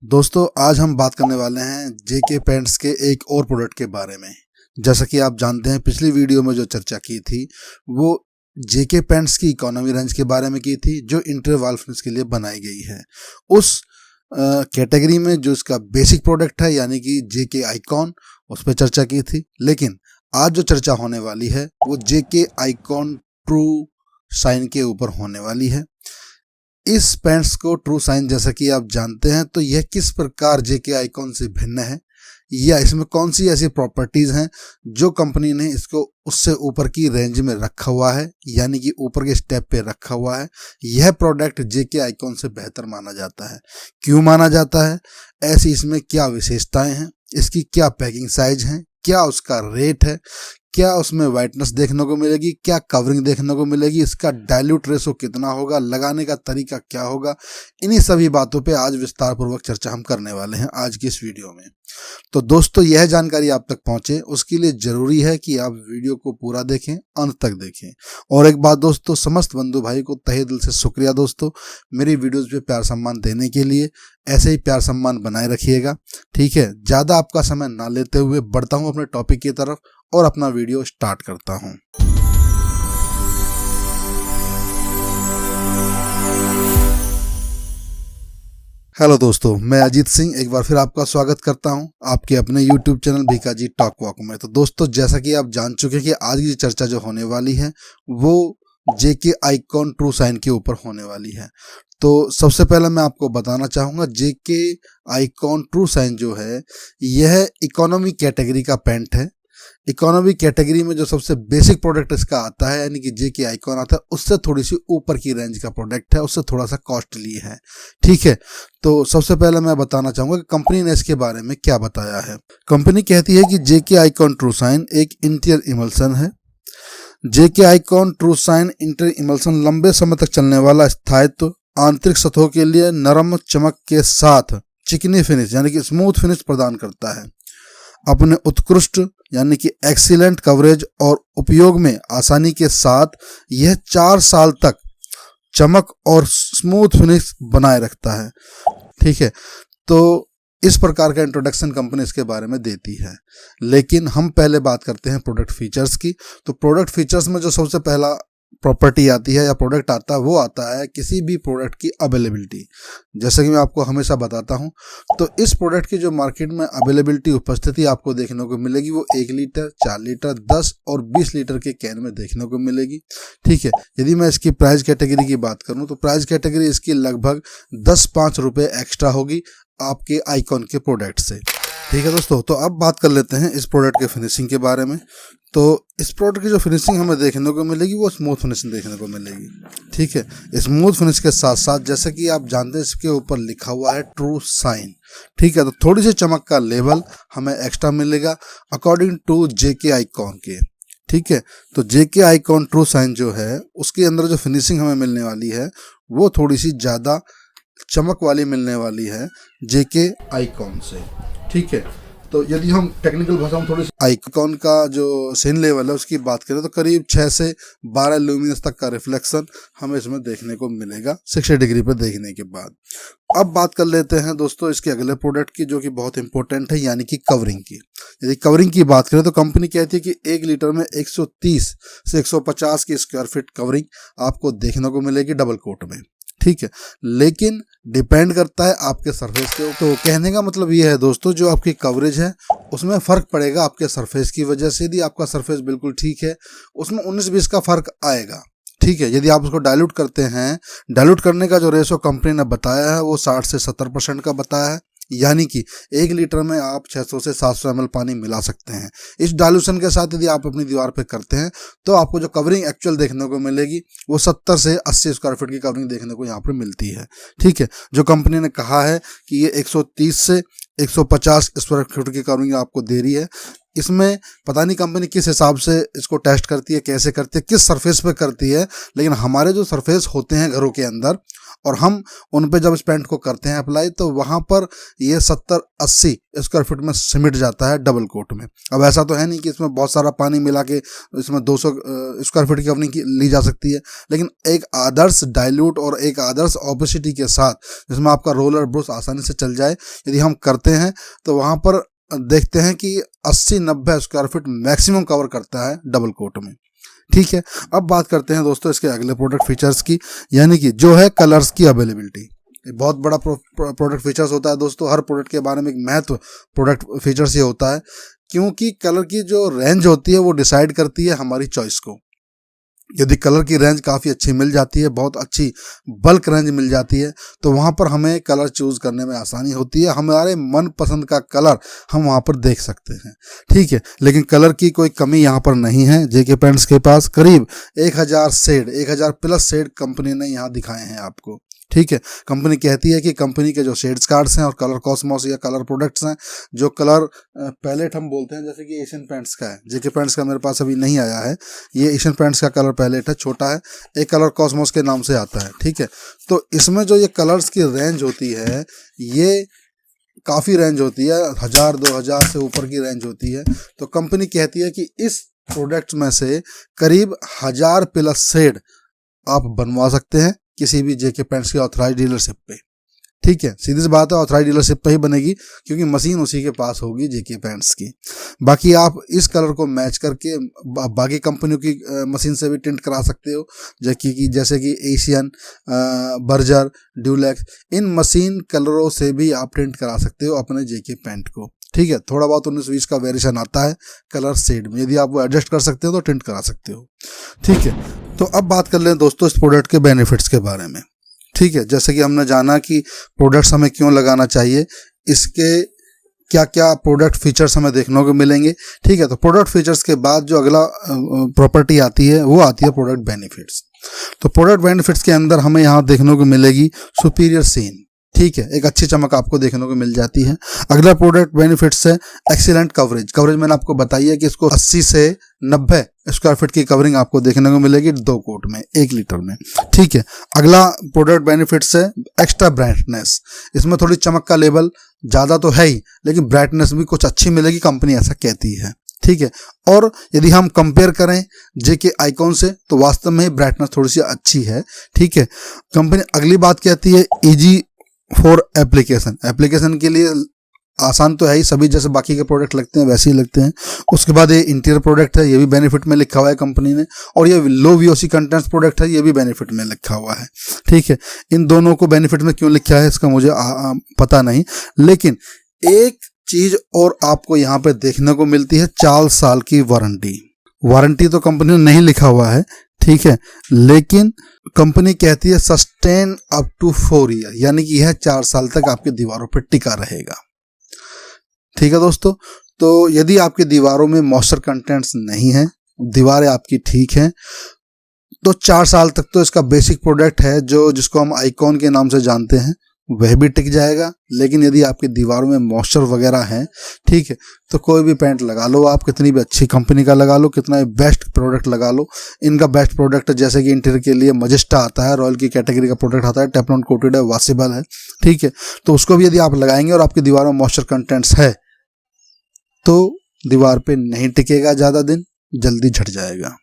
दोस्तों आज हम बात करने वाले हैं जेके पेंट्स के एक और प्रोडक्ट के बारे में। जैसा कि आप जानते हैं पिछली वीडियो में जो चर्चा की थी वो जेके पेंट्स की इकोनॉमी रेंज के बारे में की थी जो इंटरवॉल फिनिश के लिए बनाई गई है। उस कैटेगरी में जो इसका बेसिक प्रोडक्ट है यानी कि जेके आइकॉन उस पर चर्चा की थी। लेकिन आज जो चर्चा होने वाली है वो जेके आइकॉन ट्रू साइन के ऊपर होने वाली है। इस पेंट्स को ट्रू साइन जैसा कि आप जानते हैं तो यह किस प्रकार जेके आइकॉन से भिन्न है या इसमें कौन सी ऐसी प्रॉपर्टीज हैं जो कंपनी ने इसको उससे ऊपर की रेंज में रखा हुआ है यानी कि ऊपर के स्टेप पे रखा हुआ है। यह प्रोडक्ट जेके आइकॉन से बेहतर माना जाता है। क्यों माना जाता है, ऐसी इसमें क्या विशेषताएं हैं, इसकी क्या पैकिंग साइज है, क्या उसका रेट है, क्या उसमें वाइटनेस देखने को मिलेगी, क्या कवरिंग देखने को मिलेगी, इसका डाइल्यूट रेशो कितना होगा, लगाने का तरीका क्या होगा, इन्हीं सभी बातों पे आज विस्तार पूर्वक चर्चा हम करने वाले हैं आज की इस वीडियो में। तो दोस्तों यह जानकारी आप तक पहुंचे उसके लिए जरूरी है कि आप वीडियो को पूरा देखें, अंत तक देखें। और एक बात दोस्तों, समस्त बंधु भाई को तहे दिल से शुक्रिया दोस्तों मेरी वीडियोस पे प्यार सम्मान देने के लिए। ऐसे ही प्यार सम्मान बनाए रखिएगा, ठीक है। ज़्यादा आपका समय ना लेते हुए बढ़ता हूँ अपने टॉपिक की तरफ और अपना वीडियो स्टार्ट करता हूँ। हेलो दोस्तों, मैं अजीत सिंह एक बार फिर आपका स्वागत करता हूं आपके अपने YouTube channel Bhikaji talk walk में। तो दोस्तों जैसा कि आप जान चुके हैं कि आज की चर्चा जो होने वाली है वो जेके आइकॉन ट्रू साइन के ऊपर होने वाली है। तो सबसे पहले मैं आपको बताना चाहूँगा जेके आइकॉन ट्रू साइन जो है यह इकोनॉमी कैटेगरी का पेंट है। इकोनॉमी कैटेगरी में जो सबसे बेसिक प्रोडक्ट इसका आता है यानी कि जेके आइकॉन आता है उससे थोड़ी सी ऊपर की रेंज का प्रोडक्ट है, उससे थोड़ा सा कॉस्टली है, ठीक है। तो सबसे पहले मैं बताना चाहूँगा कि कंपनी ने इसके बारे में क्या बताया है। कंपनी कहती है कि जेके आइकॉन ट्रू साइन एक इंटीरियर इमल्सन है। JK Icon true sign interior emulsion लंबे समय तक चलने वाला स्थायित्व, आंतरिक सतहों के लिए नरम चमक के साथ चिकनी फिनिश यानी कि स्मूथ फिनिश प्रदान करता है। अपने उत्कृष्ट यानी कि एक्सीलेंट कवरेज और उपयोग में आसानी के साथ यह 4 साल तक चमक और स्मूथ फिनिश बनाए रखता है, ठीक है। तो इस प्रकार का इंट्रोडक्शन कंपनी इसके बारे में देती है। लेकिन हम पहले बात करते हैं प्रोडक्ट फीचर्स की। तो प्रोडक्ट फीचर्स में जो सबसे पहला प्रॉपर्टी आती है या प्रोडक्ट आता है वो आता है किसी भी प्रोडक्ट की अवेलेबिलिटी। जैसे कि मैं आपको हमेशा बताता हूं तो इस प्रोडक्ट की जो मार्केट में अवेलेबिलिटी उपस्थिति आपको देखने को मिलेगी वो 1 लीटर, 4 लीटर, 10 और 20 लीटर के कैन में देखने को मिलेगी, ठीक है। यदि मैं इसकी प्राइस कैटेगरी की बात करूं तो प्राइस कैटेगरी इसकी लगभग 10-5 रुपये एक्स्ट्रा होगी आपके आइकॉन के प्रोडक्ट से, ठीक है दोस्तों। तो अब बात कर लेते हैं इस प्रोडक्ट के फिनिशिंग के बारे में। तो इस प्रोडक्ट की जो फिनिशिंग हमें देखने को मिलेगी वो स्मूथ फिनिशिंग देखने को मिलेगी, ठीक है। स्मूथ फिनिश के साथ साथ जैसे कि आप जानते हैं इसके ऊपर लिखा हुआ है ट्रू साइन, ठीक है। तो थोड़ी सी चमक का लेवल हमें एक्स्ट्रा मिलेगा अकॉर्डिंग टू जेके आइकॉन के, ठीक है। तो जेके आइकॉन ट्रू साइन जो है उसके अंदर जो फिनिशिंग हमें मिलने वाली है वो थोड़ी सी ज़्यादा चमक वाली मिलने वाली है जेके आइकॉन से, ठीक है। तो यदि हम टेक्निकल भाषा में थोड़ी सी आइकॉन का जो साइन लेवल है उसकी बात करें तो करीब 6 से 12 लुमिनस तक का रिफ्लेक्शन हमें इसमें देखने को मिलेगा 60 डिग्री पर देखने के बाद। अब बात कर लेते हैं दोस्तों इसके अगले प्रोडक्ट की जो कि बहुत इंपॉर्टेंट है यानी कि कवरिंग की। यदि कवरिंग की बात करें तो कंपनी कहती है कि 1 लीटर में 130 से 150 की स्क्वायर फीट कवरिंग आपको देखने को मिलेगी डबल कोट में, ठीक है। लेकिन डिपेंड करता है आपके सरफेस के ऊपर। तो कहने का मतलब ये है दोस्तों जो आपकी कवरेज है उसमें फ़र्क पड़ेगा आपके सरफेस की वजह से। यदि आपका सरफेस बिल्कुल ठीक है उसमें 19-20 का फ़र्क आएगा, ठीक है। यदि आप उसको डाइल्यूट करते हैं, डाइल्यूट करने का जो रेशो कंपनी ने बताया है वो 60 से 70% का बताया है यानी कि 1 लीटर में आप 600 से 700 ml पानी मिला सकते हैं। इस डाइल्यूशन के साथ यदि आप अपनी दीवार पे करते हैं तो आपको जो कवरिंग एक्चुअल देखने को मिलेगी वो 70 से 80 स्क्वायर फीट की कवरिंग देखने को यहाँ पर मिलती है, ठीक है। जो कंपनी ने कहा है कि ये 130 से 150 स्क्वायर फीट की कवरिंग आपको दे रही है इसमें पता नहीं कंपनी किस हिसाब से इसको टेस्ट करती है, कैसे करती है, किस सरफेस पे करती है, लेकिन हमारे जो सरफेस होते हैं घरों के अंदर और हम उन पे जब इस पेंट को करते हैं अप्लाई, तो वहाँ पर ये 70-80 स्क्वायर फीट में सिमट जाता है डबल कोट में। अब ऐसा तो है नहीं कि इसमें बहुत सारा पानी मिला के इसमें 200 स्क्वायर फीट की कवरिंग ली जा सकती है, लेकिन एक आदर्श डाइल्यूट और एक आदर्श ऑपेसिटी के साथ जिसमें आपका रोलर ब्रश आसानी से चल जाए, यदि हम करते हैं तो वहाँ पर देखते हैं कि 80-90 स्क्वायर फीट मैक्सिमम कवर करता है डबल कोट में। ठीक है, अब बात करते हैं दोस्तों इसके अगले प्रोडक्ट फीचर्स की, यानी कि जो है कलर्स की अवेलेबिलिटी। बहुत बड़ा प्रोडक्ट फीचर्स होता है दोस्तों। हर प्रोडक्ट के बारे में एक महत्व प्रोडक्ट फीचर्स ये होता है, क्योंकि कलर की जो रेंज होती है वो डिसाइड करती है हमारी चॉइस को। यदि कलर की रेंज काफ़ी अच्छी मिल जाती है, बहुत अच्छी बल्क रेंज मिल जाती है, तो वहाँ पर हमें कलर चूज़ करने में आसानी होती है। हमारे मन पसंद का कलर हम वहाँ पर देख सकते हैं। ठीक है, लेकिन कलर की कोई कमी यहाँ पर नहीं है। जेके पेंट्स के पास करीब 1000 शेड, 1000 प्लस शेड कंपनी ने यहाँ दिखाए हैं आपको। ठीक है, कंपनी कहती है कि कंपनी के जो शेड्स कार्ड्स हैं और कलर कॉस्मोस या कलर प्रोडक्ट्स हैं, जो कलर पैलेट हम बोलते हैं, जैसे कि एशियन पेंट्स का है, जेके पेंट्स का मेरे पास अभी नहीं आया है, ये एशियन पेंट्स का कलर पैलेट है, छोटा है, एक कलर कॉस्मोस के नाम से आता है। ठीक है, तो इसमें जो ये कलर्स की रेंज होती है ये काफ़ी रेंज होती है, 1000-2000 से ऊपर की रेंज होती है। तो कंपनी कहती है कि इस प्रोडक्ट्स में से करीब 1000 प्लस शेड आप बनवा सकते हैं किसी भी जेके पेंट्स की ऑथराइज डीलरशिप पे। ठीक है, सीधी सी बात है, ऑथराइज डीलरशिप पे ही बनेगी, क्योंकि मशीन उसी के पास होगी जेके पेंट्स की। बाकी आप इस कलर को मैच करके बाकी कंपनियों की मशीन से भी टिंट करा सकते हो, जैसे कि एशियन, बर्जर, ड्यूलेक्स, इन मशीन कलरों से भी आप टिंट करा सकते हो अपने जेके पेंट को। ठीक है, थोड़ा बहुत 19-20 का वेरिएशन आता है कलर शेड में, यदि आप वो एडजस्ट कर सकते हो तो टिंट करा सकते हो। ठीक है, तो अब बात कर लें दोस्तों इस प्रोडक्ट के बेनिफिट्स के बारे में। ठीक है, जैसे कि हमने जाना कि प्रोडक्ट्स हमें क्यों लगाना चाहिए, इसके क्या क्या प्रोडक्ट फीचर्स हमें देखने को मिलेंगे। ठीक है, तो प्रोडक्ट फीचर्स के बाद जो अगला प्रॉपर्टी आती है वो आती है प्रोडक्ट बेनिफिट्स। तो प्रोडक्ट बेनिफिट्स के अंदर हमें यहाँ देखने को मिलेगी सुपीरियर सीन। ठीक है, एक अच्छी चमक आपको देखने को मिल जाती है। अगला प्रोडक्ट बेनिफिट्स है एक्सीलेंट कवरेज। कवरेज मैंने आपको बताई है कि इसको 80 से 90 स्क्वायर फीट की कवरिंग आपको देखने को मिलेगी 2 कोट में, 1 लीटर में। ठीक है, अगला प्रोडक्ट बेनिफिट्स है एक्स्ट्रा ब्राइटनेस। इसमें थोड़ी चमक का लेवल ज़्यादा तो है ही, लेकिन ब्राइटनेस भी कुछ अच्छी मिलेगी, कंपनी ऐसा कहती है। ठीक है, और यदि हम कंपेयर करें जेके आइकॉन से तो वास्तव में ब्राइटनेस थोड़ी सी अच्छी है। ठीक है, कंपनी अगली बात कहती है इजी फॉर एप्लीकेशन के लिए आसान तो है ही, सभी जैसे बाकी के प्रोडक्ट लगते हैं वैसे ही लगते हैं। उसके बाद ये इंटीरियर प्रोडक्ट है, ये भी बेनिफिट में लिखा हुआ है कंपनी ने, और ये लो वीओसी कंटेंट्स प्रोडक्ट है, ये भी बेनिफिट में लिखा हुआ है। ठीक है, इन दोनों को बेनिफिट में क्यों लिखा है इसका मुझे पता नहीं, लेकिन एक चीज और आपको यहाँ पे देखने को मिलती है, 4 साल की वारंटी तो कंपनी ने नहीं लिखा हुआ है। ठीक है, लेकिन कंपनी कहती है सस्टेन अप टू 4 ईयर, यानी कि यह 4 साल तक आपकी दीवारों पर टिका रहेगा। ठीक है दोस्तों, तो यदि आपकी दीवारों में मॉइस्चर कंटेंट्स नहीं है, दीवारें आपकी ठीक हैं, तो 4 साल तक तो इसका बेसिक प्रोडक्ट है जिसको हम आइकॉन के नाम से जानते हैं वह भी टिक जाएगा। लेकिन यदि आपकी दीवारों में मॉइस्चर वगैरह है, ठीक है, तो कोई भी पेंट लगा लो आप, कितनी भी अच्छी कंपनी का लगा लो, कितना भी बेस्ट प्रोडक्ट लगा लो, इनका बेस्ट प्रोडक्ट जैसे कि इंटीरियर के लिए मजिस्टा आता है, रॉयल की कैटेगरी का प्रोडक्ट आता है, टेफ्लॉन कोटेड है, वॉशेबल है। ठीक है, तो उसको भी यदि आप लगाएंगे और आपकी दीवारों में मॉइस्चर कंटेंट्स है तो दीवार पे नहीं टिकेगा ज़्यादा दिन, जल्दी झट जाएगा।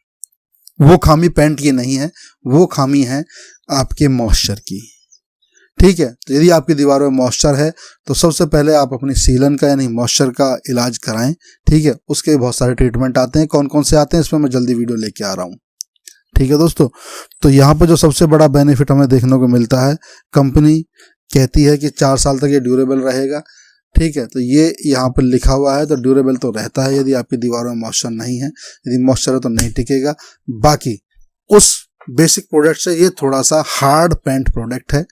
वो खामी पेंट की नहीं है, वो खामी है आपके मॉइस्चर की। ठीक है, तो यदि आपकी दीवारों में मॉइस्चर है तो सबसे पहले आप अपनी सीलन का यानी मॉइस्चर का इलाज कराएं। ठीक है, उसके बहुत सारे ट्रीटमेंट आते हैं, कौन कौन से आते हैं इसमें मैं जल्दी वीडियो लेके आ रहा हूँ। ठीक है दोस्तों, तो यहाँ पर जो सबसे बड़ा बेनिफिट हमें देखने को मिलता है, कंपनी कहती है कि 4 साल तक ये ड्यूरेबल रहेगा। ठीक है, तो ये यहाँ पर लिखा हुआ है, तो ड्यूरेबल तो रहता है यदि आपकी दीवारों में मॉइस्चर नहीं है, यदि मॉइस्चर है तो नहीं टिकेगा। बाकी उस बेसिक प्रोडक्ट से ये थोड़ा सा हार्ड पेंट प्रोडक्ट है,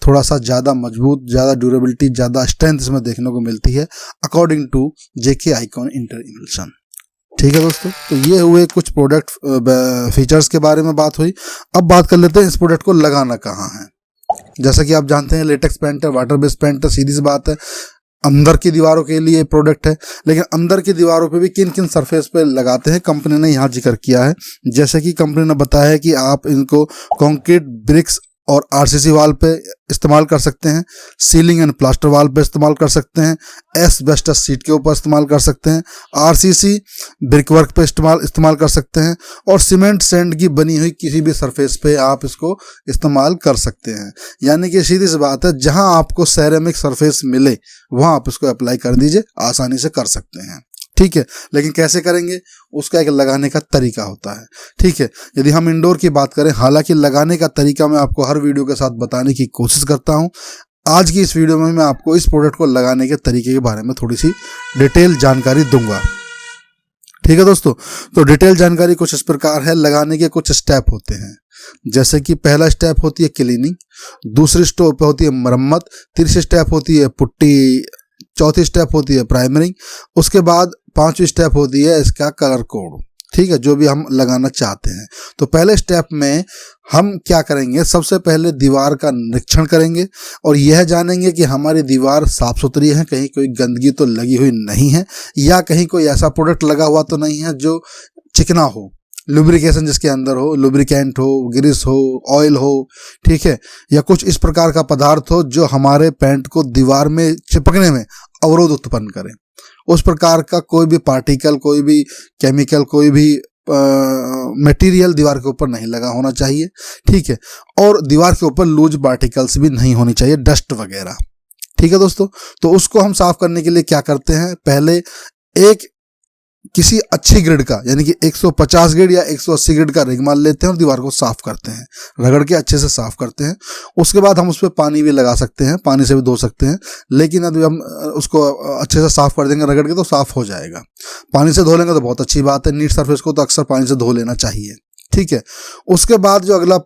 थोड़ा सा ज़्यादा मजबूत, ज़्यादा ड्यूरेबिलिटी, ज़्यादा स्ट्रेंथ इसमें देखने को मिलती है according to JK Icon inter emulsion. ठीक है दोस्तों, तो ये हुए कुछ प्रोडक्ट फीचर्स के बारे में बात हुई। अब बात कर लेते हैं इस प्रोडक्ट को लगाना कहाँ है। जैसा कि आप जानते हैं लेटेक्स पेंट है, वाटर बेस्ड पेंट है, सीधी सी बात है अंदर की दीवारों के लिए प्रोडक्ट है। लेकिन अंदर की दीवारों पे भी किन किन सरफेस पे लगाते हैं कंपनी ने यहाँ जिक्र किया है। जैसे कि कंपनी ने बताया है कि आप इनको कंक्रीट ब्रिक्स और आरसीसी वाल पे इस्तेमाल कर सकते हैं, सीलिंग एंड प्लास्टर वाल पे इस्तेमाल कर सकते हैं, एस्बेस्टस शीट के ऊपर इस्तेमाल कर सकते हैं, आरसीसी ब्रिक वर्क पे इस्तेमाल कर सकते हैं, और सीमेंट सैंड की बनी हुई किसी भी सरफेस पे आप इसको इस्तेमाल कर सकते हैं। यानी कि सीधी सी बात है, जहां आपको सेरेमिक सरफेस मिले वहां आप इसको अप्लाई कर दीजिए, आसानी से कर सकते हैं। ठीक है, लेकिन कैसे करेंगे उसका एक लगाने का तरीका होता है। ठीक है, यदि हम इंडोर की बात करें, हालांकि लगाने का तरीका मैं आपको हर वीडियो के साथ बताने की कोशिश करता हूं, आज की इस वीडियो में मैं आपको इस प्रोडक्ट को लगाने के तरीके के बारे में थोड़ी सी डिटेल जानकारी दूंगा। ठीक है दोस्तों, तो डिटेल जानकारी कुछ इस प्रकार है। लगाने के कुछ स्टेप होते हैं, जैसे कि पहला स्टेप होती है क्लीनिंग, दूसरी स्टेप होती है मरम्मत, तीसरी स्टेप होती है पुट्टी, चौथी स्टेप होती है प्राइमरिंग, उसके बाद पांचवी स्टेप होती है इसका कलर कोड। ठीक है, जो भी हम लगाना चाहते हैं। तो पहले स्टेप में हम क्या करेंगे, सबसे पहले दीवार का निरीक्षण करेंगे और यह जानेंगे कि हमारी दीवार साफ सुथरी है, कहीं कोई गंदगी तो लगी हुई नहीं है, या कहीं कोई ऐसा प्रोडक्ट लगा हुआ तो नहीं है जो चिकना हो, लुब्रिकेशन जिसके अंदर हो, लुब्रिकेंट हो, ग्रीस हो, ऑयल हो, ठीक है, या कुछ इस प्रकार का पदार्थ हो जो हमारे पेंट को दीवार में चिपकने में अवरोध उत्पन्न करे। उस प्रकार का कोई भी पार्टिकल, कोई भी केमिकल, कोई भी मटेरियल दीवार के ऊपर नहीं लगा होना चाहिए। ठीक है, और दीवार के ऊपर लूज पार्टिकल्स भी नहीं होनी चाहिए, डस्ट वगैरह। ठीक है दोस्तों, तो उसको हम साफ करने के लिए क्या करते हैं, पहले एक किसी अच्छी ग्रेड का, यानी कि 150 ग्रेड या 180 ग्रेड का रिगमाल लेते हैं और दीवार को साफ करते हैं, रगड़ के अच्छे से साफ करते हैं। उसके बाद हम उस पर पानी भी लगा सकते हैं, पानी से भी धो सकते हैं, लेकिन यदि हम उसको अच्छे से साफ कर देंगे रगड़ के तो साफ हो जाएगा। पानी से धो लेंगे तो बहुत अच्छी बात है, नीट सरफेस को तो अक्सर पानी से धो लेना चाहिए। ठीक है, उसके बाद जो अगला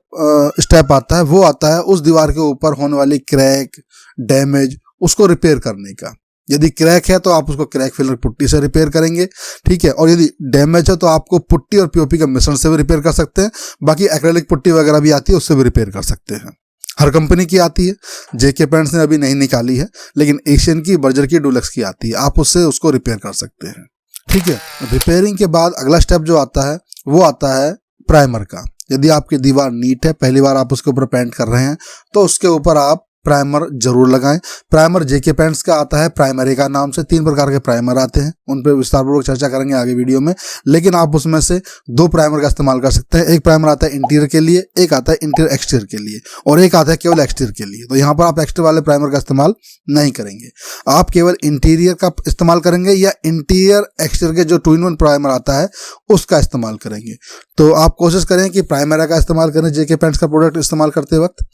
स्टेप आता है वो आता है उस दीवार के ऊपर होने वाली क्रैक, डैमेज, उसको रिपेयर करने का। यदि क्रैक है तो आप उसको क्रैक फिलर पुट्टी से रिपेयर करेंगे। ठीक है, और यदि डैमेज है तो आपको पुट्टी और पीओपी के मिश्रण से भी रिपेयर कर सकते हैं। बाकी एक्रेलिक पुट्टी वगैरह भी आती है, उससे भी रिपेयर कर सकते हैं। हर कंपनी की आती है, जेके पेंट्स ने अभी नहीं निकाली है, लेकिन एशियन की, बर्जर की, डुलक्स की आती है, आप उससे उसको रिपेयर कर सकते हैं। ठीक है, रिपेयरिंग के बाद अगला स्टेप जो आता है वो आता है प्राइमर का। यदि आपकी दीवार नीट है, पहली बार आप उसके ऊपर पेंट कर रहे हैं, तो उसके ऊपर आप प्राइमर जरूर लगाएं। प्राइमर जेके पेंट्स का आता है प्राइमरी का नाम से, 3 प्रकार के प्राइमर आते हैं, उन पर विस्तारपूर्वक चर्चा करेंगे आगे वीडियो में। लेकिन आप उसमें से 2 प्राइमर का इस्तेमाल कर सकते हैं। एक प्राइमर आता है इंटीरियर के लिए, एक आता है इंटीरियर एक्सटीरियर के लिए, और एक आता है केवल एक्सटीरियर के लिए। तो यहाँ पर आप एक्सटीरियर वाले प्राइमर का इस्तेमाल नहीं करेंगे, आप केवल इंटीरियर का इस्तेमाल करेंगे या इंटीरियर एक्सटीरियर के जो 2-in-1 प्राइमर आता है उसका इस्तेमाल करेंगे। तो आप कोशिश करें कि प्राइमर का इस्तेमाल करें जेके पेंट्स का प्रोडक्ट इस्तेमाल करते वक्त।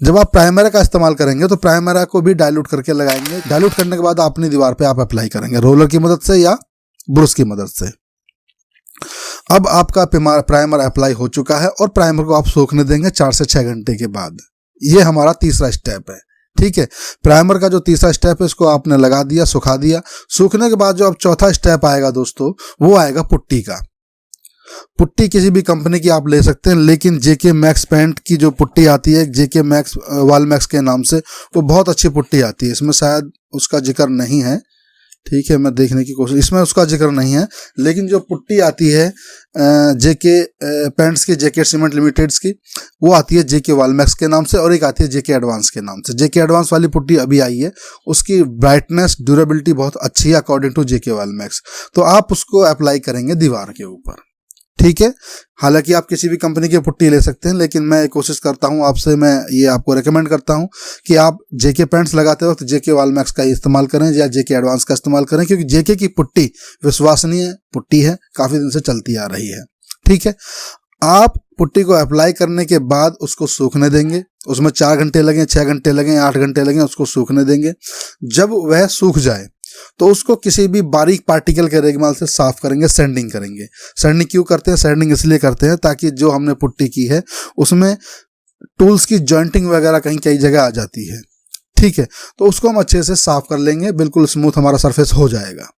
जब आप प्राइमर का इस्तेमाल करेंगे तो प्राइमर को भी डाइल्यूट करके लगाएंगे। डाइल्यूट करने के बाद अपनी दीवार पे आप अप्लाई करेंगे रोलर की मदद से या ब्रश की मदद से। अब आपका प्राइमर अप्लाई हो चुका है और प्राइमर को आप सूखने देंगे 4 से 6 घंटे के बाद। ये हमारा तीसरा स्टेप है। ठीक है, प्राइमर का जो तीसरा स्टेप है इसको आपने लगा दिया, सुखा दिया। सूखने के बाद जो अब चौथा स्टेप आएगा दोस्तों, वो आएगा पुट्टी का। पुट्टी किसी भी कंपनी की आप ले सकते हैं, लेकिन जेके मैक्स पेंट की जो पुट्टी आती है, जेके मैक्स वॉल मैक्स के नाम से, वो बहुत अच्छी पुट्टी आती है। इसमें शायद उसका जिक्र नहीं है, ठीक है, मैं देखने की कोशिश, इसमें उसका जिक्र नहीं है, लेकिन जो पुट्टी आती है जेके पेंट्स की, जेके सीमेंट लिमिटेड्स की, वो आती है जेके वॉल मैक्स के नाम से, और एक आती है जेके एडवांस के नाम से। जेके एडवांस वाली पुट्टी अभी आई है, उसकी ब्राइटनेस, ड्यूरेबिलिटी बहुत अच्छी है according to JK Wall Max. तो आप उसको अप्लाई करेंगे दीवार के ऊपर। ठीक है, हालांकि आप किसी भी कंपनी की पुट्टी ले सकते हैं, लेकिन मैं कोशिश करता हूं आपसे, मैं ये आपको रेकमेंड करता हूं कि आप जेके पेंट्स लगाते वक्त जेके वॉल मैक्स का ही इस्तेमाल करें या जेके एडवांस का इस्तेमाल करें, क्योंकि जेके की पुट्टी विश्वसनीय पुट्टी है, काफी दिन से चलती आ रही है। ठीक है, आप पुट्टी को अप्लाई करने के बाद उसको सूखने देंगे, उसमें 4 घंटे लगें, 6 घंटे लगें, 8 घंटे लगें, उसको सूखने देंगे। जब वह सूख जाए तो उसको किसी भी बारीक पार्टिकल के रेगमाल से साफ करेंगे, सैंडिंग करेंगे। सैंडिंग क्यों करते हैं? सैंडिंग इसलिए करते हैं ताकि जो हमने पुट्टी की है उसमें टूल्स की जॉइंटिंग वगैरह कई जगह आ जाती है। ठीक है, तो उसको हम अच्छे से साफ कर लेंगे, बिल्कुल स्मूथ हमारा सरफेस हो जाएगा।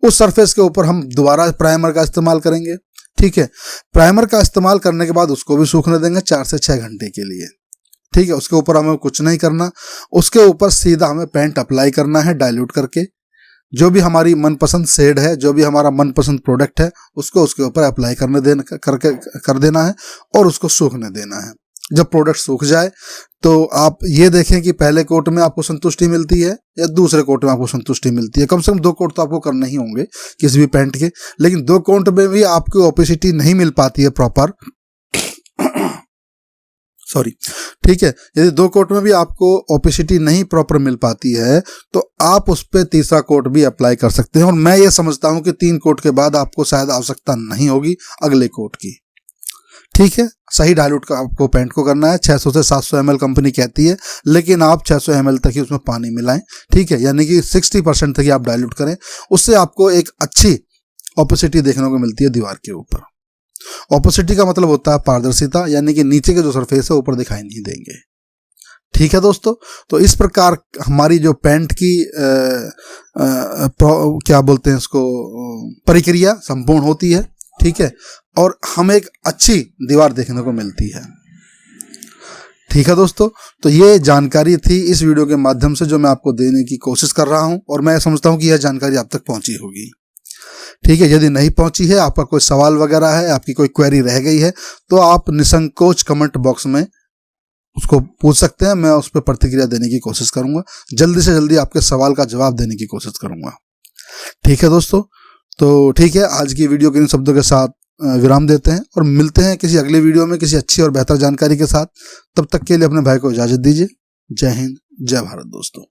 उस सरफेस के ऊपर हम दोबारा प्राइमर का इस्तेमाल करेंगे। ठीक है, प्राइमर का इस्तेमाल करने के बाद उसको भी सूखने देंगे 4 से 6 घंटे के लिए। ठीक है, उसके ऊपर हमें कुछ नहीं करना, उसके ऊपर सीधा हमें पेंट अप्लाई करना है डाइल्यूट करके। जो भी हमारी मनपसंद शेड है, जो भी हमारा मनपसंद प्रोडक्ट है, उसको उसके ऊपर अप्लाई कर देना है और उसको सूखने देना है। जब प्रोडक्ट सूख जाए तो आप ये देखें कि पहले कोट में आपको संतुष्टि मिलती है या दूसरे कोट में आपको संतुष्टि मिलती है। कम से कम 2 कोट तो आपको करने ही होंगे किसी भी पेंट के, लेकिन 2 कोट में भी आपको ओपेसिटी नहीं मिल पाती है प्रॉपर, सॉरी, ठीक है, यदि 2 कोट में भी आपको ओपेसिटी नहीं प्रॉपर मिल पाती है तो आप उस पर तीसरा कोट भी अप्लाई कर सकते हैं। और मैं ये समझता हूं कि 3 कोट के बाद आपको शायद आवश्यकता नहीं होगी अगले कोट की। ठीक है, सही डाइल्यूट का आपको पेंट को करना है। 600 से 700 ml कंपनी कहती है, लेकिन आप 600 ml तक ही उसमें पानी मिलाएं। ठीक है, यानी कि 60% तक ही आप डाइल्यूट करें, उससे आपको एक अच्छी ओपेसिटी देखने को मिलती है दीवार के ऊपर। ओपेसिटी का मतलब होता है पारदर्शिता, यानी कि नीचे के जो सरफेस है ऊपर दिखाई नहीं देंगे। ठीक है दोस्तों, तो इस प्रकार हमारी जो पेंट की क्या बोलते हैं इसको, प्रक्रिया संपूर्ण होती है। ठीक है, और हमें एक अच्छी दीवार देखने को मिलती है। ठीक है दोस्तों, तो ये जानकारी थी इस वीडियो के माध्यम से जो मैं आपको देने की कोशिश कर रहा हूं, और मैं समझता हूं कि यह जानकारी आप तक पहुंची होगी। ठीक है, यदि नहीं पहुंची है, आपका कोई सवाल वगैरह है, आपकी कोई क्वेरी रह गई है, तो आप निसंकोच कमेंट बॉक्स में उसको पूछ सकते हैं। मैं उस पर प्रतिक्रिया देने की कोशिश करूंगा, जल्दी से जल्दी आपके सवाल का जवाब देने की कोशिश करूंगा। ठीक है दोस्तों, तो ठीक है, आज की वीडियो के इन शब्दों के साथ विराम देते हैं और मिलते हैं किसी अगले वीडियो में किसी अच्छी और बेहतर जानकारी के साथ। तब तक के लिए अपने भाई को इजाजत दीजिए। जय हिंद, जय भारत दोस्तों।